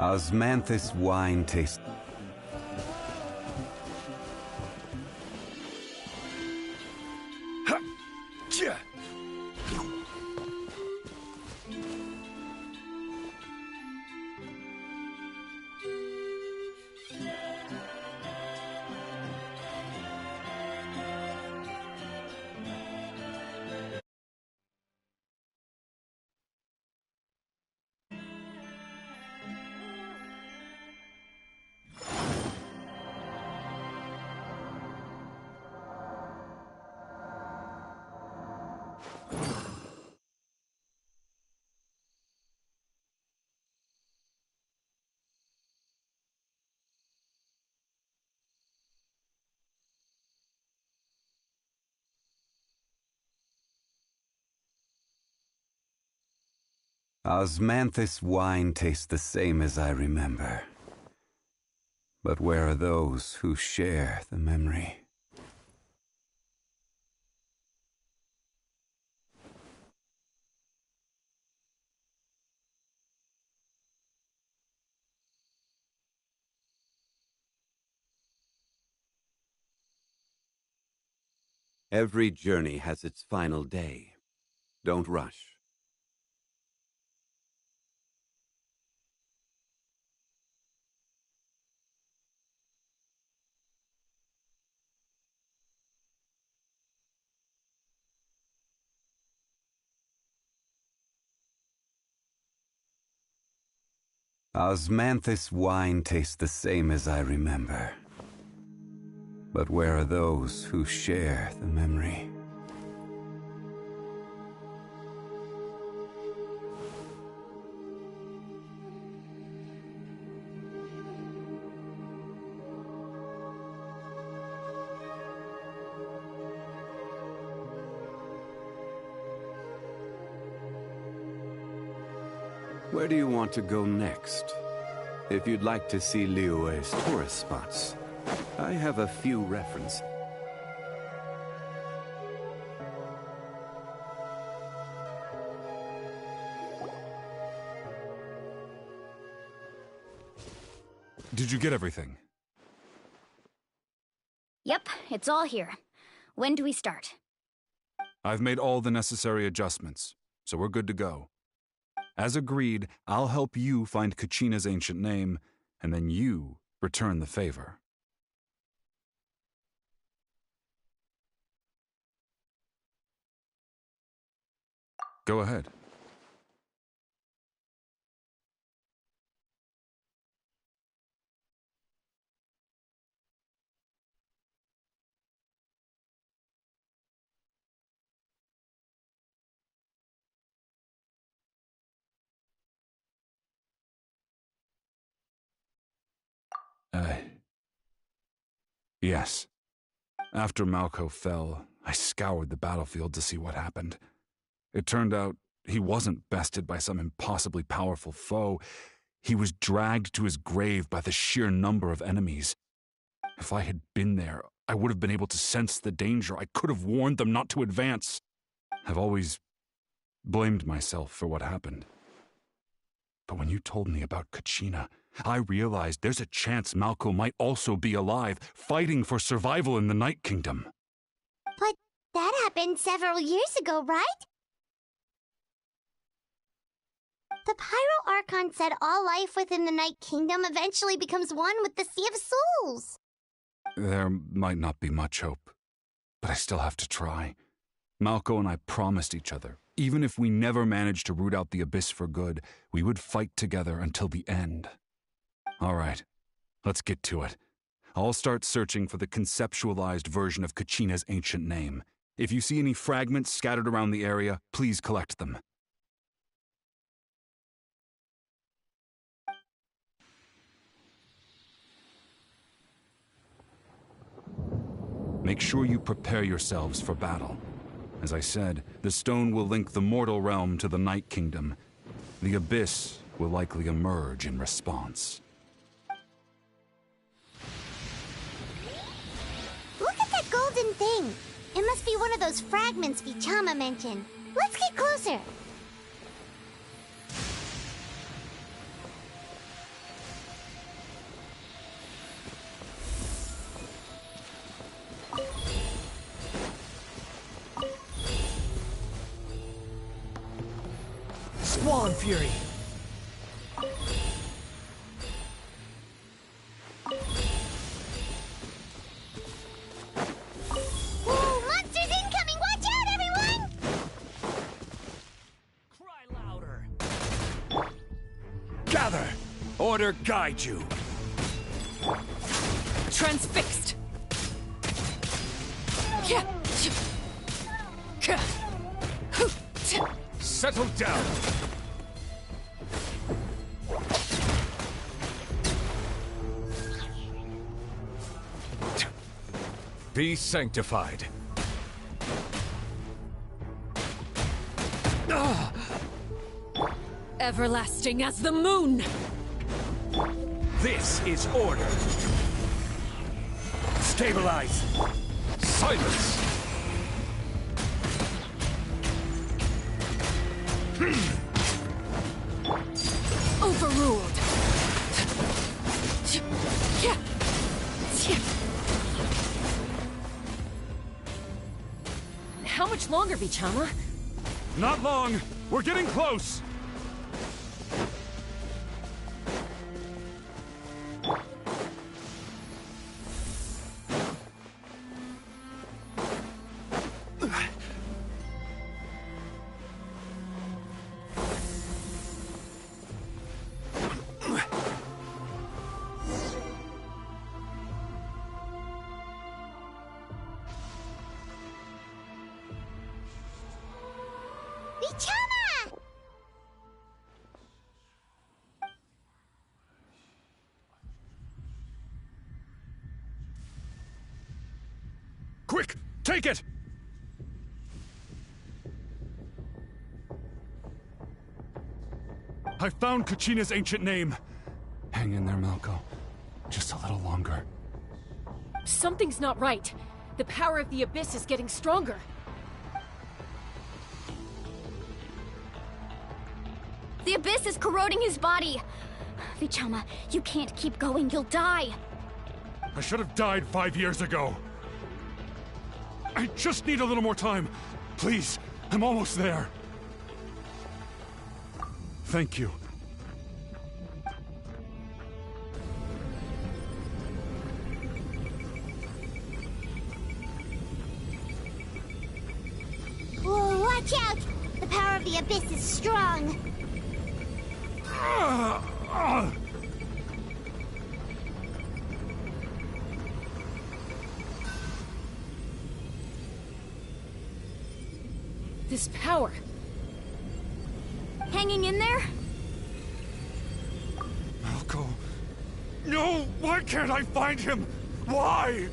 Osmanthus wine taste. Osmanthus wine tastes the same as I remember. But where are those who share the memory? Every journey has its final day. Don't rush. Osmanthus wine tastes the same as I remember. But where are those who share the memory? Where do you want to go next? If you'd like to see Liyue's tourist spots, I have a few references. Did you get everything? Yep, it's all here. When do we start? I've made all the necessary adjustments, so we're good to go. As agreed, I'll help you find Kachina's ancient name, and then you return the favor. Go ahead. Yes. After Malco fell, I scoured the battlefield to see what happened. It turned out he wasn't bested by some impossibly powerful foe. He was dragged to his grave by the sheer number of enemies. If I had been there, I would have been able to sense the danger. I could have warned them not to advance. I've always blamed myself for what happened. But when you told me about Kachina, I realized there's a chance Malco might also be alive, fighting for survival in the Night Kingdom. But that happened several years ago, right? The Pyro Archon said all life within the Night Kingdom eventually becomes one with the Sea of Souls. There might not be much hope, but I still have to try. Malco and I promised each other, even if we never managed to root out the Abyss for good, we would fight together until the end. All right, let's get to it. I'll start searching for the conceptualized version of Kachina's ancient name. If you see any fragments scattered around the area, please collect them. Make sure you prepare yourselves for battle. As I said, the stone will link the mortal realm to the Night Kingdom. The Abyss will likely emerge in response. Look at that golden thing. It must be one of those fragments Vichama mentioned. Let's get closer. Swan Fury! Whoa, monsters incoming! Watch out, everyone! Cry louder! Gather! Order guide you! Transfixed! Settle down! Be sanctified. Everlasting as the moon! This is order. Stabilize. Silence. Overruled! How much longer, Vichama? Not long! We're getting close! Vichama! Quick! Take it! I found Kachina's ancient name. Hang in there, Malko. Just a little longer. Something's not right. The power of the Abyss is getting stronger. The Abyss is corroding his body. Vichama, you can't keep going. You'll die. I should have died 5 years ago. I just need a little more time. Please, I'm almost there. Thank you. Whoa, watch out! The power of the Abyss is strong. This power. Hanging in there? Malko. No! Why can't I find him? Why?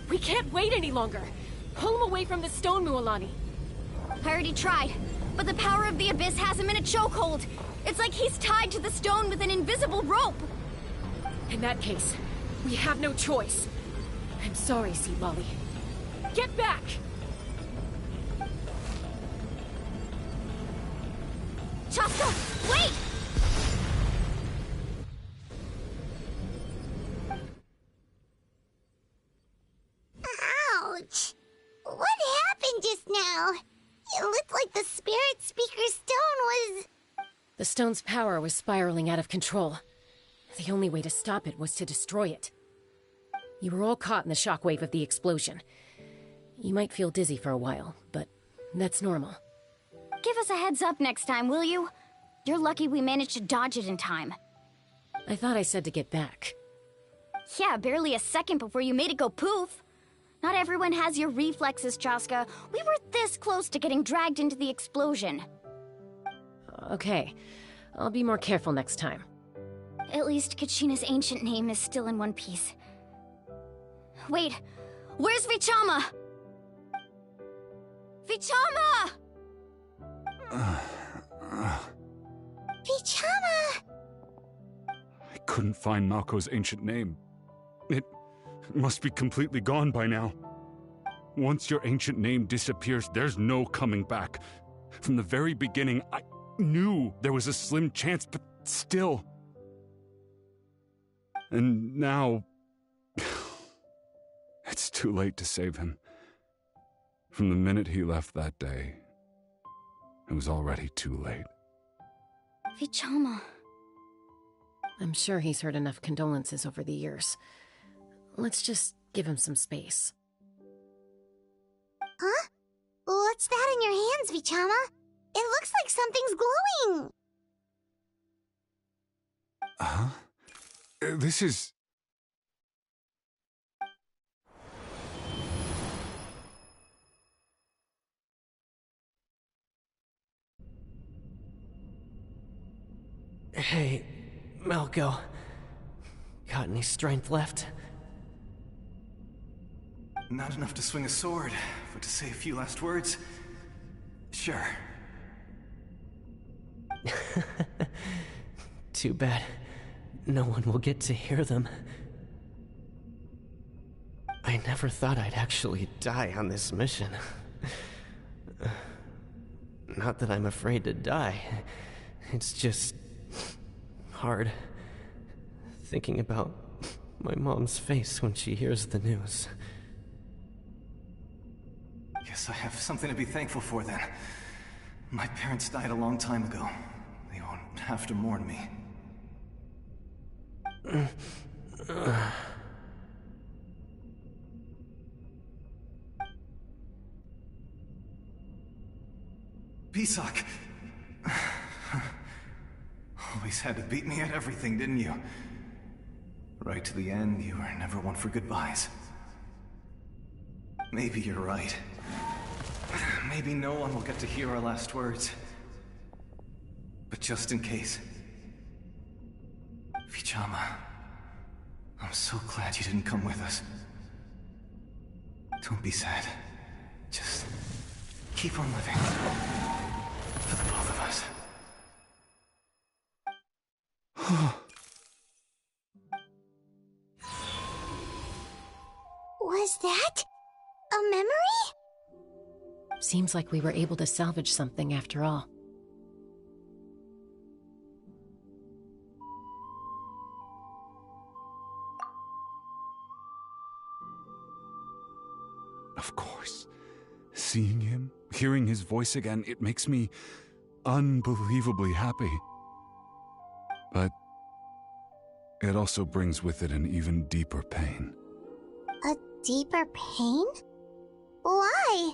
We can't wait any longer. Pull him away from the stone, Mualani. I already tried, but the power of the Abyss has him in a chokehold. It's like he's tied to the stone with an invisible rope. In that case, we have no choice. I'm sorry, Sea Lolly. Get back! Chaska, wait! Ouch! What happened just now? It looked like the Spirit Speaker's stone was... The stone's power was spiraling out of control. The only way to stop it was to destroy it. You were all caught in the shockwave of the explosion. You might feel dizzy for a while, but that's normal. Give us a heads up next time, will you? You're lucky we managed to dodge it in time. I thought I said to get back. Yeah, barely a second before you made it go poof. Not everyone has your reflexes, Chaska. We were this close to getting dragged into the explosion. Okay, I'll be more careful next time. At least Kachina's ancient name is still in one piece. Wait, where's Vichama? Vichama! Vichama! I couldn't find Malko's ancient name. It must be completely gone by now. Once your ancient name disappears, there's no coming back. From the very beginning, I knew there was a slim chance, but still. And now... it's too late to save him. From the minute he left that day, it was already too late. Vichama. I'm sure he's heard enough condolences over the years. Let's just give him some space. Huh? What's that in your hands, Vichama? It looks like something's glowing! Huh? This is... Hey, Malko. Got any strength left? Not enough to swing a sword, but to say a few last words? Sure. Too bad. No one will get to hear them. I never thought I'd actually die on this mission. Not that I'm afraid to die. It's just... hard. Thinking about my mom's face when she hears the news. Guess I have something to be thankful for then. My parents died a long time ago. They won't have to mourn me. Pisak! Always had to beat me at everything, didn't you? Right to the end, you were never one for goodbyes. Maybe you're right. Maybe no one will get to hear our last words. But just in case... Vichama, I'm so glad you didn't come with us. Don't be sad. Just keep on living. For the both of us. Was that a memory? Seems like we were able to salvage something after all. Of course. Seeing him, hearing his voice again, it makes me unbelievably happy. But it also brings with it an even deeper pain. A deeper pain? Why?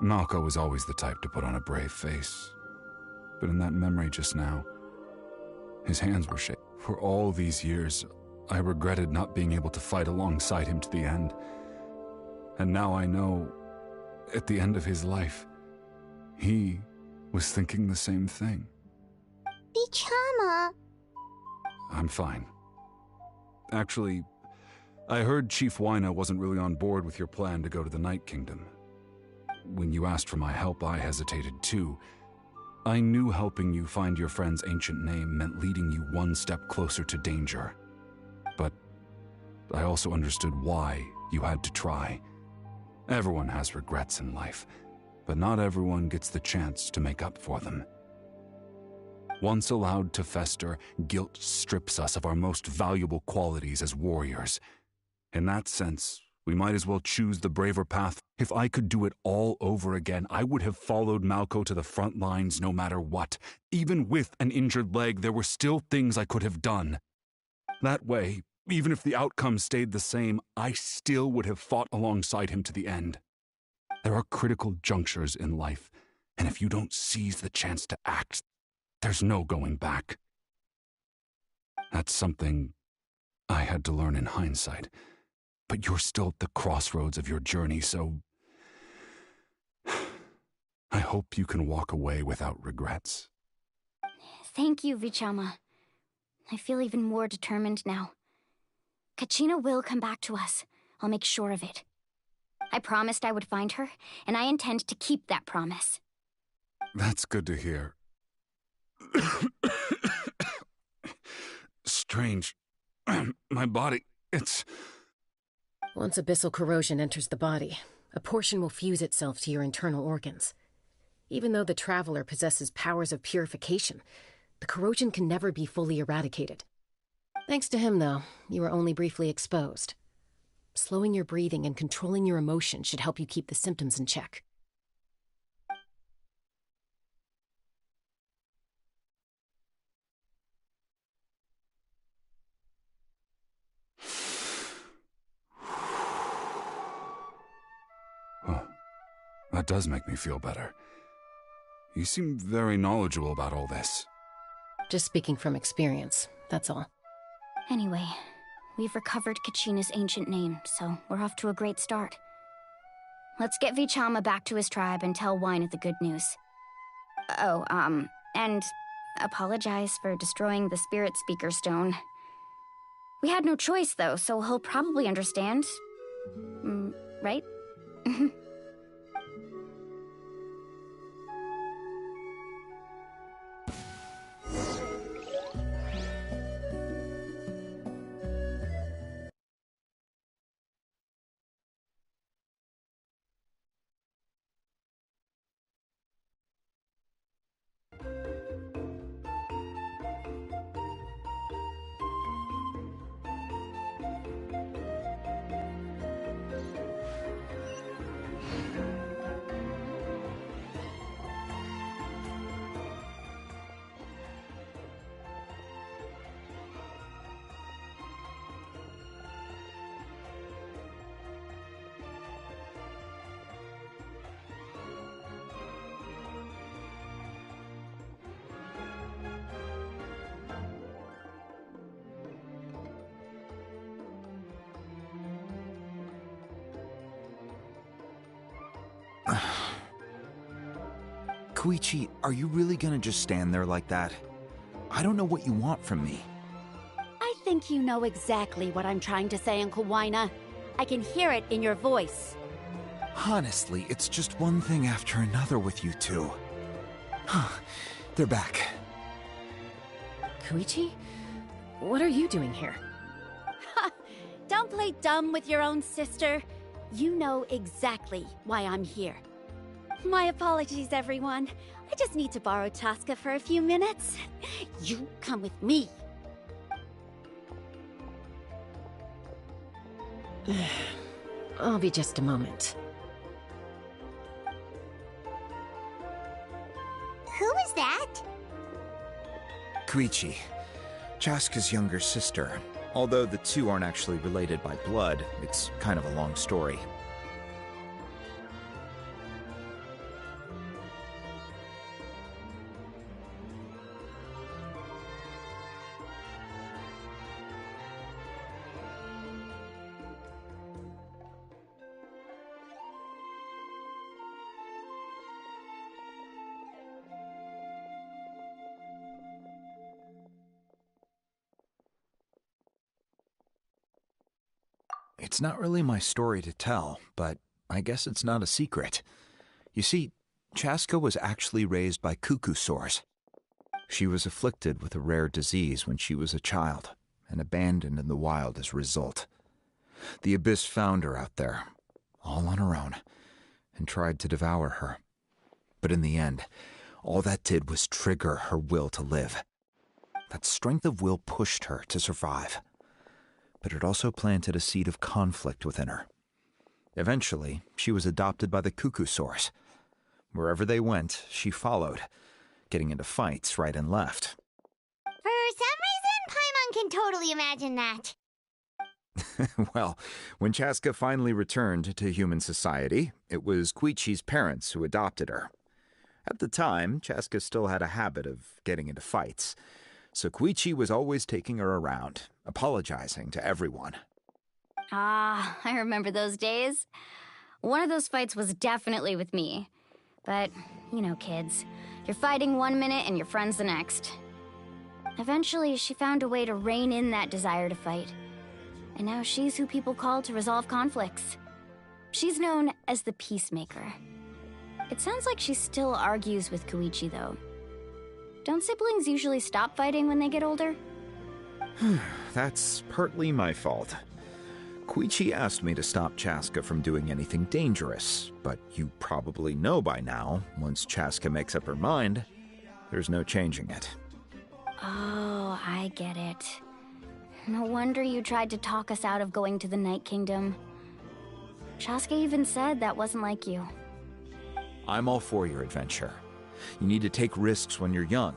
Malco was always the type to put on a brave face. But in that memory just now, his hands were shaking. For all these years, I regretted not being able to fight alongside him to the end. And now I know, at the end of his life, he was thinking the same thing. Vichama. I'm fine. Actually, I heard Chief Wyna wasn't really on board with your plan to go to the Night Kingdom. When you asked for my help, I hesitated too. I knew helping you find your friend's ancient name meant leading you one step closer to danger. But I also understood why you had to try. Everyone has regrets in life, but not everyone gets the chance to make up for them. Once allowed to fester, guilt strips us of our most valuable qualities as warriors. In that sense, we might as well choose the braver path. If I could do it all over again, I would have followed Malco to the front lines no matter what. Even with an injured leg, there were still things I could have done. That way, even if the outcome stayed the same, I still would have fought alongside him to the end. There are critical junctures in life, and if you don't seize the chance to act, there's no going back. That's something I had to learn in hindsight. But you're still at the crossroads of your journey, so I hope you can walk away without regrets. Thank you, Vichama. I feel even more determined now. Kachina will come back to us. I'll make sure of it. I promised I would find her, and I intend to keep that promise. That's good to hear. Strange. My body, it's... Once abyssal corrosion enters the body, a portion will fuse itself to your internal organs. Even though the Traveler possesses powers of purification, the corrosion can never be fully eradicated. Thanks to him, though, you were only briefly exposed. Slowing your breathing and controlling your emotions should help you keep the symptoms in check. That does make me feel better. You seem very knowledgeable about all this. Just speaking from experience, that's all. Anyway, we've recovered Kachina's ancient name, so we're off to a great start. Let's get Vichama back to his tribe and tell Wyna the good news. Oh, and apologize for destroying the Spirit Speaker Stone. We had no choice, though, so he'll probably understand. Right? Koichi, are you really gonna just stand there like that? I don't know what you want from me. I think you know exactly what I'm trying to say, Uncle Wyna. I can hear it in your voice. Honestly, it's just one thing after another with you two. They're back. Koichi? What are you doing here? Ha! Don't play dumb with your own sister. You know exactly why I'm here. My apologies, everyone. I just need to borrow Chaska for a few minutes. You come with me. I'll be just a moment. Who is that? Koichi, Chaska's younger sister. Although the two aren't actually related by blood, it's kind of a long story. It's not really my story to tell, but I guess it's not a secret. You see, Chaska was actually raised by cuckoo sores. She was afflicted with a rare disease when she was a child, and abandoned in the wild as a result. The Abyss found her out there, all on her own, and tried to devour her. But in the end, all that did was trigger her will to live. That strength of will pushed her to survive. But it also planted a seed of conflict within her. Eventually, she was adopted by the cuckoo sores. Wherever they went, she followed, getting into fights right and left. For some reason, Paimon can totally imagine that. Well, when Chaska finally returned to human society, it was Koichi's parents who adopted her. At the time, Chaska still had a habit of getting into fights, so Koichi was always taking her around, apologizing to everyone. Ah, I remember those days. One of those fights was definitely with me. But, you know, kids. You're fighting one minute and your friend's the next. Eventually, she found a way to rein in that desire to fight. And now she's who people call to resolve conflicts. She's known as the Peacemaker. It sounds like she still argues with Koichi, though. Don't siblings usually stop fighting when they get older? That's partly my fault. Koichi asked me to stop Chaska from doing anything dangerous, but you probably know by now, once Chaska makes up her mind, there's no changing it. Oh, I get it. No wonder you tried to talk us out of going to the Night Kingdom. Chaska even said that wasn't like you. I'm all for your adventure. You need to take risks when you're young,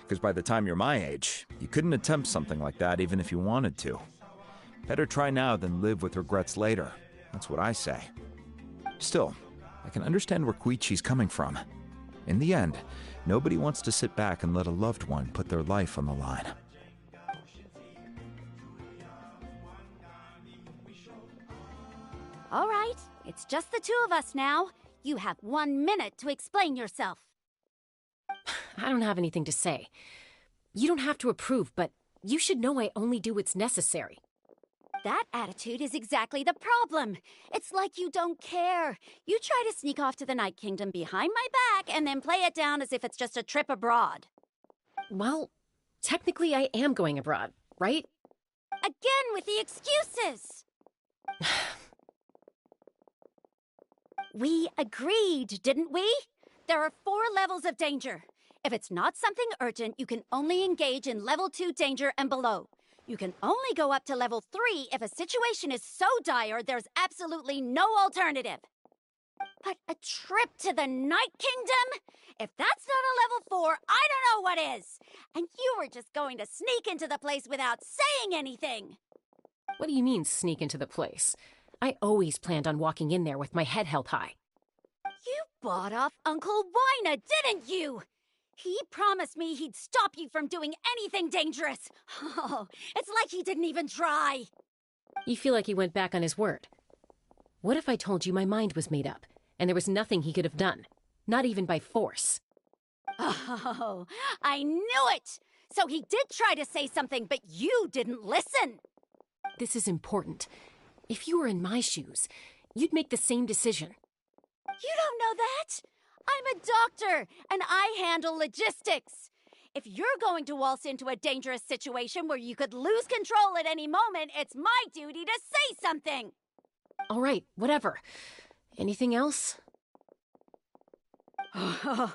because by the time you're my age, you couldn't attempt something like that even if you wanted to. Better try now than live with regrets later. That's what I say. Still, I can understand where Koichi's coming from. In the end, nobody wants to sit back and let a loved one put their life on the line. All right, it's just the two of us now. You have 1 minute to explain yourself. I don't have anything to say. You don't have to approve, but you should know I only do what's necessary. That attitude is exactly the problem. It's like you don't care. You try to sneak off to the Night Kingdom behind my back and then play it down as if it's just a trip abroad. Well, technically I am going abroad, right? Again with the excuses! We agreed, didn't we? There are 4 levels of danger. If it's not something urgent, you can only engage in level 2 danger and below. You can only go up to level 3 if a situation is so dire there's absolutely no alternative. But a trip to the Night Kingdom? If that's not a level 4, I don't know what is. And you were just going to sneak into the place without saying anything. What do you mean, sneak into the place? I always planned on walking in there with my head held high. You bought off Uncle Wina, didn't you? He promised me he'd stop you from doing anything dangerous. Oh, it's like he didn't even try. You feel like he went back on his word. What if I told you my mind was made up, and there was nothing he could have done? Not even by force. Oh, I knew it! So he did try to say something, but you didn't listen. This is important. If you were in my shoes, you'd make the same decision. You don't know that? I'm a doctor, and I handle logistics. If you're going to waltz into a dangerous situation where you could lose control at any moment, it's my duty to say something! All right, whatever. Anything else? What do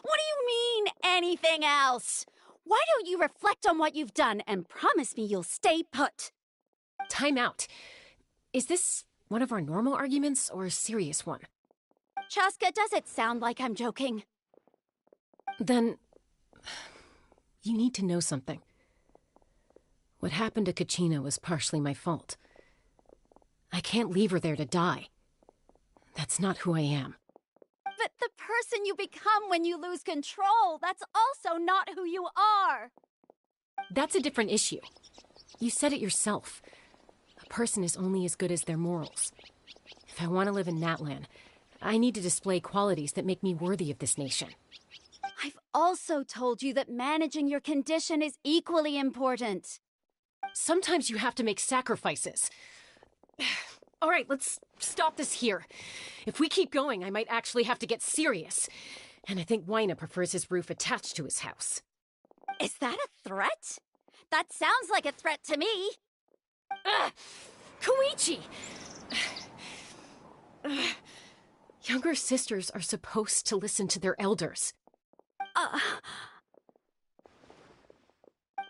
you mean, anything else? Why don't you reflect on what you've done and promise me you'll stay put? Time out. Is this one of our normal arguments or a serious one? Chaska, does it sound like I'm joking? Then, you need to know something. What happened to Kachina was partially my fault. I can't leave her there to die. That's not who I am. But the person you become when you lose control, that's also not who you are. That's a different issue. You said it yourself. A person is only as good as their morals. If I want to live in Natlan, I need to display qualities that make me worthy of this nation. I've also told you that managing your condition is equally important. Sometimes you have to make sacrifices. All right, let's stop this here. If we keep going, I might actually have to get serious. And I think Waina prefers his roof attached to his house. Is that a threat? That sounds like a threat to me. Koichi! Younger sisters are supposed to listen to their elders.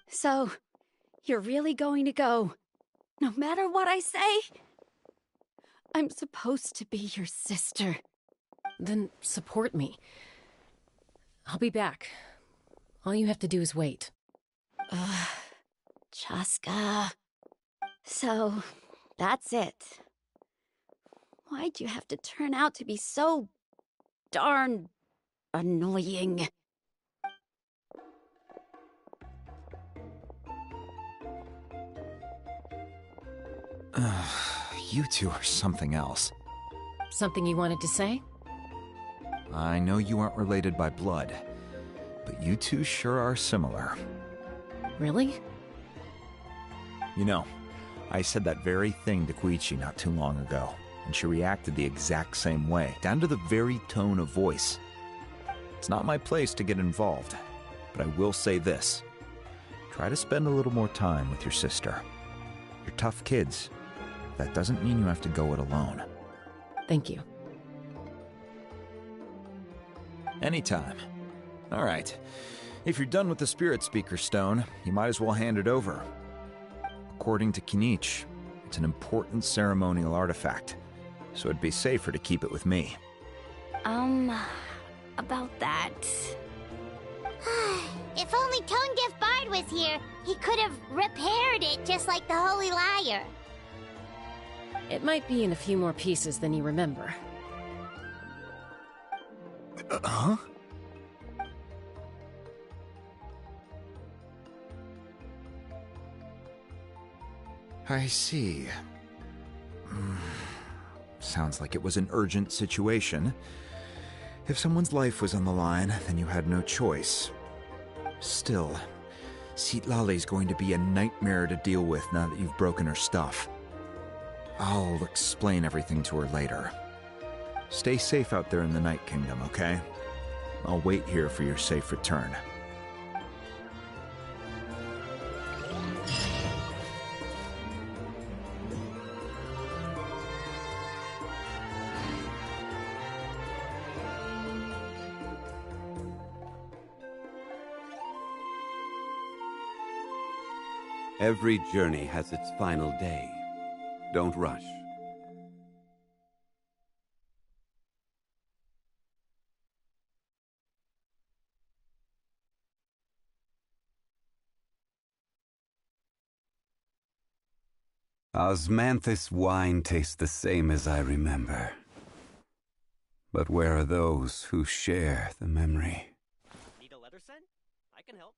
So, you're really going to go, no matter what I say? I'm supposed to be your sister. Then support me. I'll be back. All you have to do is wait. Chaska. So, that's it. Why'd you have to turn out to be so darn annoying? You two are something else. Something you wanted to say? I know you aren't related by blood, but you two sure are similar. Really? You know, I said that very thing to Koichi not too long ago, and she reacted the exact same way, down to the very tone of voice. It's not my place to get involved, but I will say this. Try to spend a little more time with your sister. You're tough kids. That doesn't mean you have to go it alone. Thank you. Anytime. All right. If you're done with the Spirit Speaker Stone, you might as well hand it over. According to Kinich, it's an important ceremonial artifact, so it'd be safer to keep it with me. About that... If only Tone-Gift Bard was here, he could have repaired it just like the Holy Liar. It might be in a few more pieces than you remember. Huh? I see. Sounds like it was an urgent situation. If someone's life was on the line, then you had no choice. Still, Citlali's going to be a nightmare to deal with now that you've broken her stuff. I'll explain everything to her later. Stay safe out there in the Night Kingdom, okay? I'll wait here for your safe return. Every journey has its final day. Don't rush. Osmanthus wine tastes the same as I remember. But where are those who share the memory? Need a letter sent? I can help.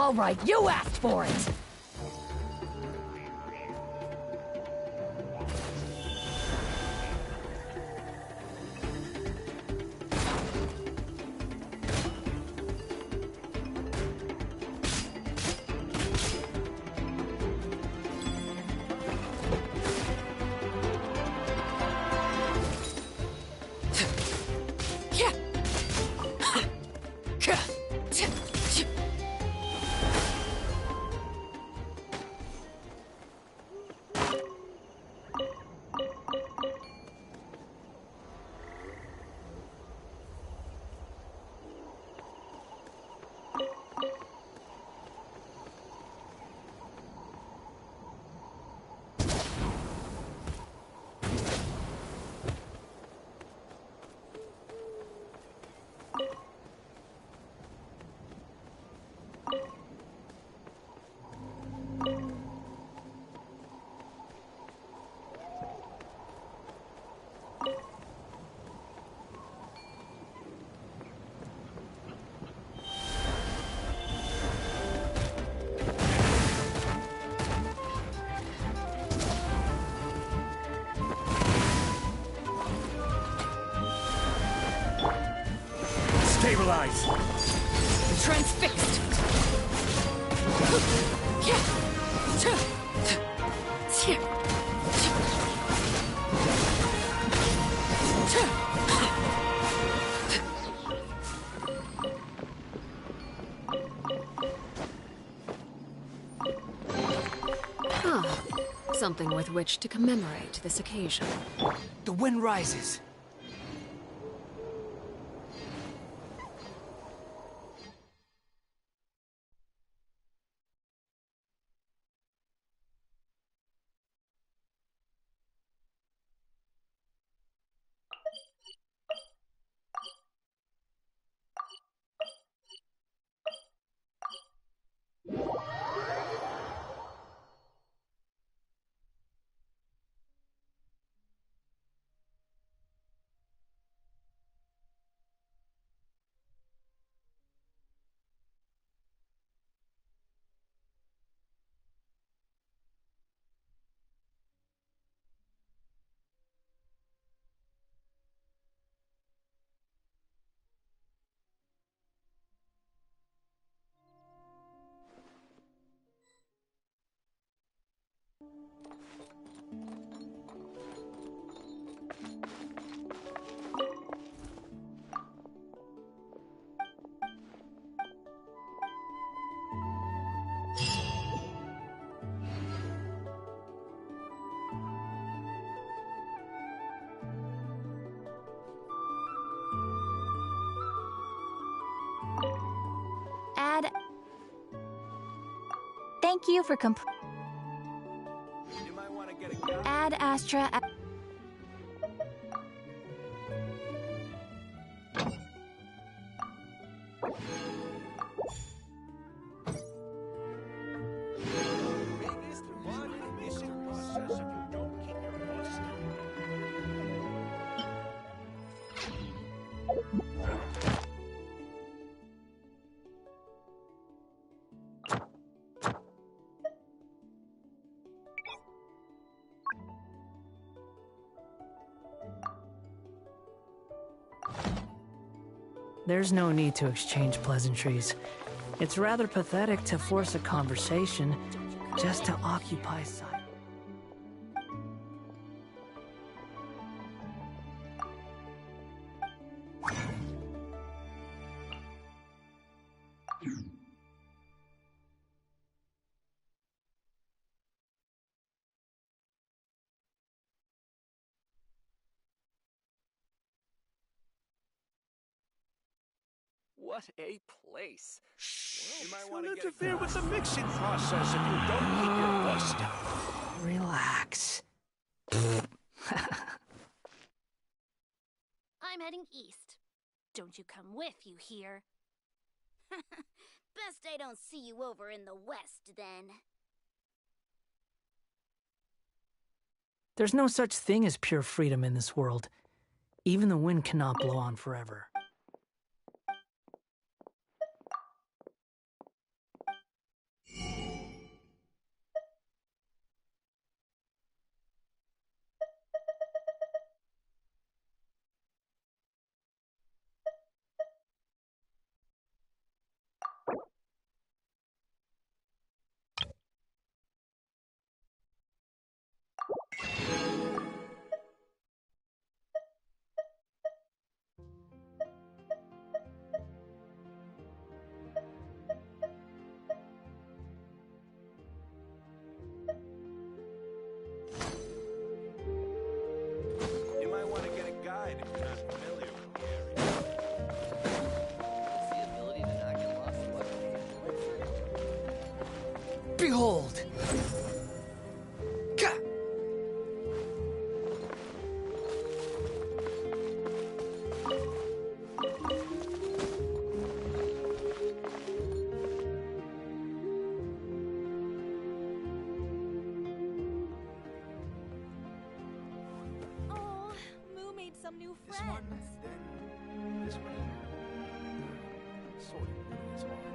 All right, you asked for it! Stabilize! Transfixed! Ah, something with which to commemorate this occasion. The wind rises. Thank you for Ad Astra. There's no need to exchange pleasantries. It's rather pathetic to force a conversation just to occupy silence. What a place. Shh! You might want to interfere with the mixing process if you don't keep your voice down. Relax. I'm heading east. Don't you come with, you hear? Best I don't see you over in the west, then. There's no such thing as pure freedom in this world. Even the wind cannot blow on forever. You might want to get a guide if you're not familiar with the area. The ability to not get lost. Behold! Some new This one, friends. then this one here. Sort of. It's hard.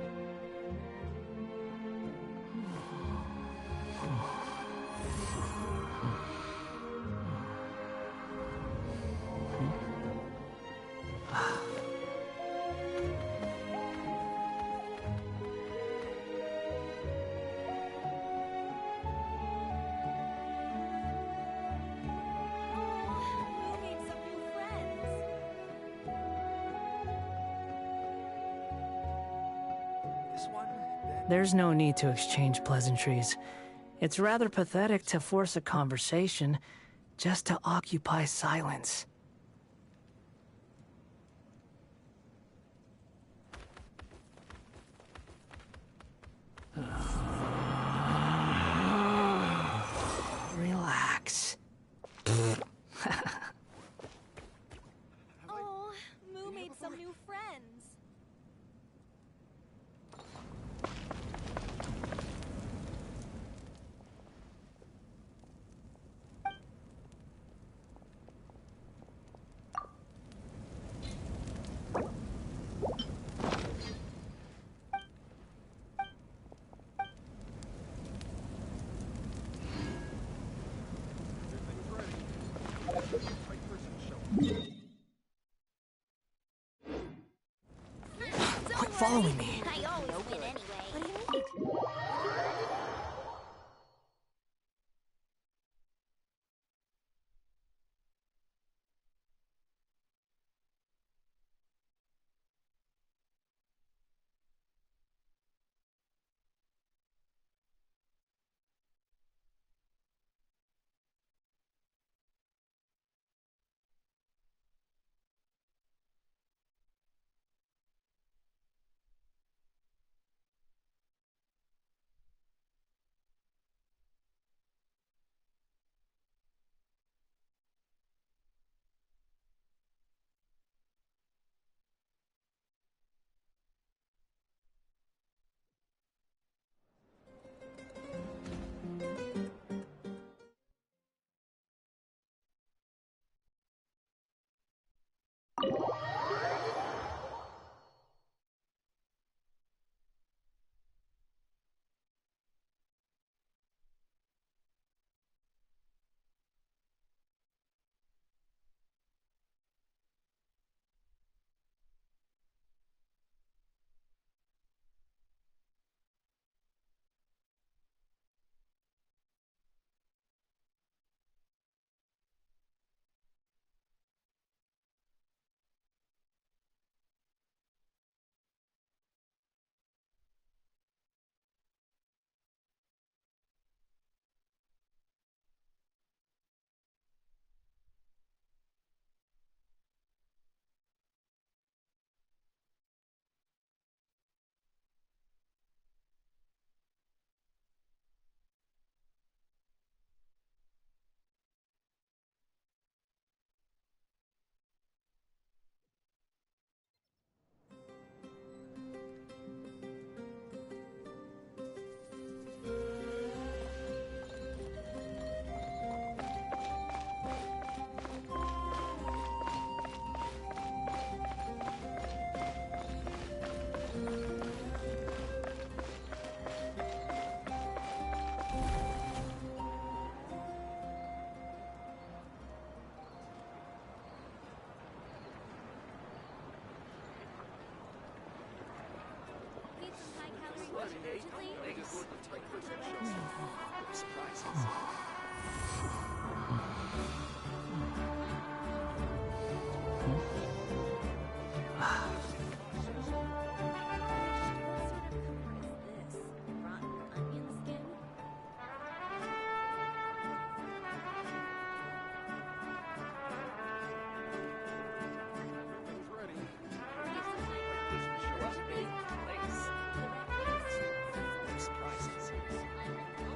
There's no need to exchange pleasantries. It's rather pathetic to force a conversation just to occupy silence. Relax. Oh, Moo made some new friends. Quit following me. I always win anyway. What do you need?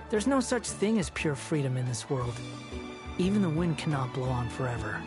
There's no such thing as pure freedom in this world. Even the wind cannot blow on forever.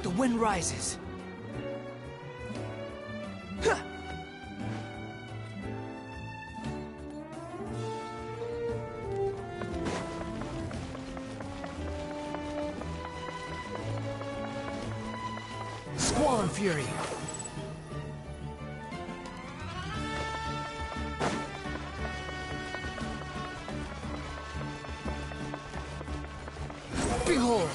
The wind rises. Storm Fury. Behold!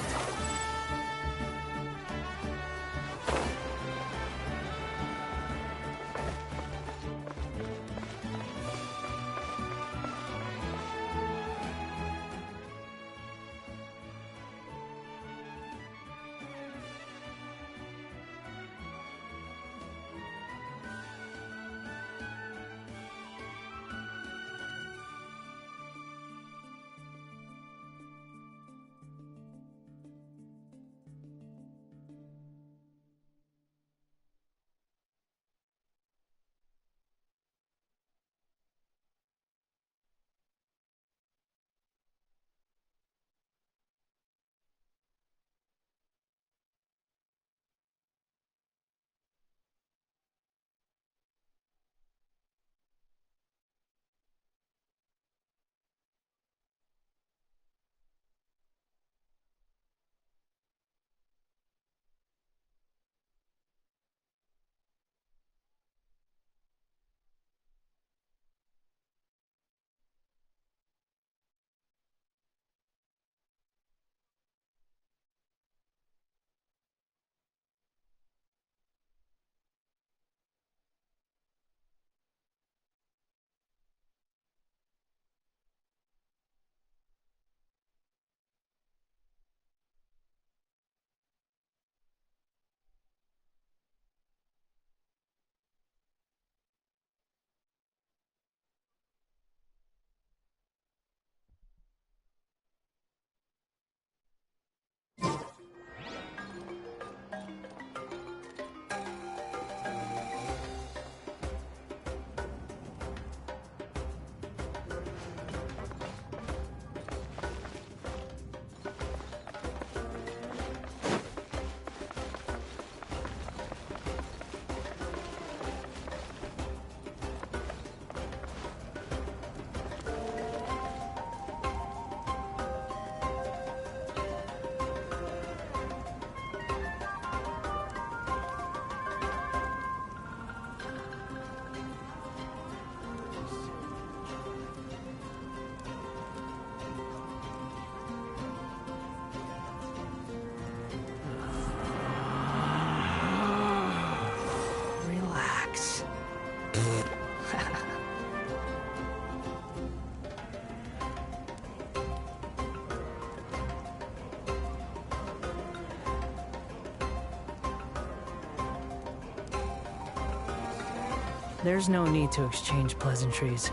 There's no need to exchange pleasantries.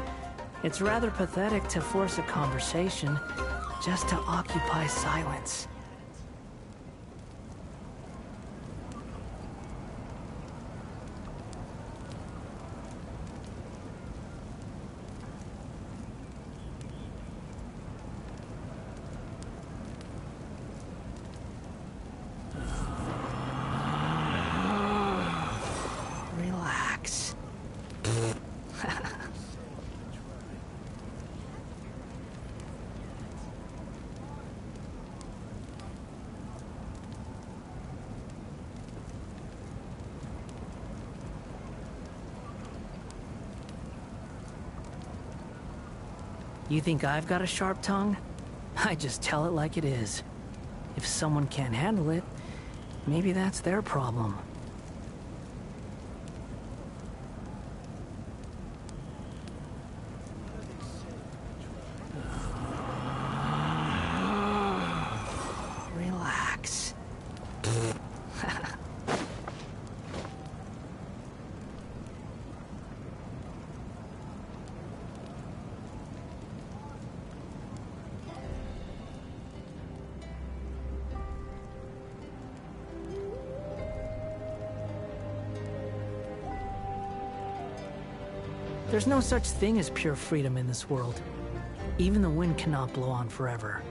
It's rather pathetic to force a conversation just to occupy silence. Relax. You think I've got a sharp tongue? I just tell it like it is. If someone can't handle it, maybe that's their problem. Relax. There's no such thing as pure freedom in this world. Even the wind cannot blow on forever.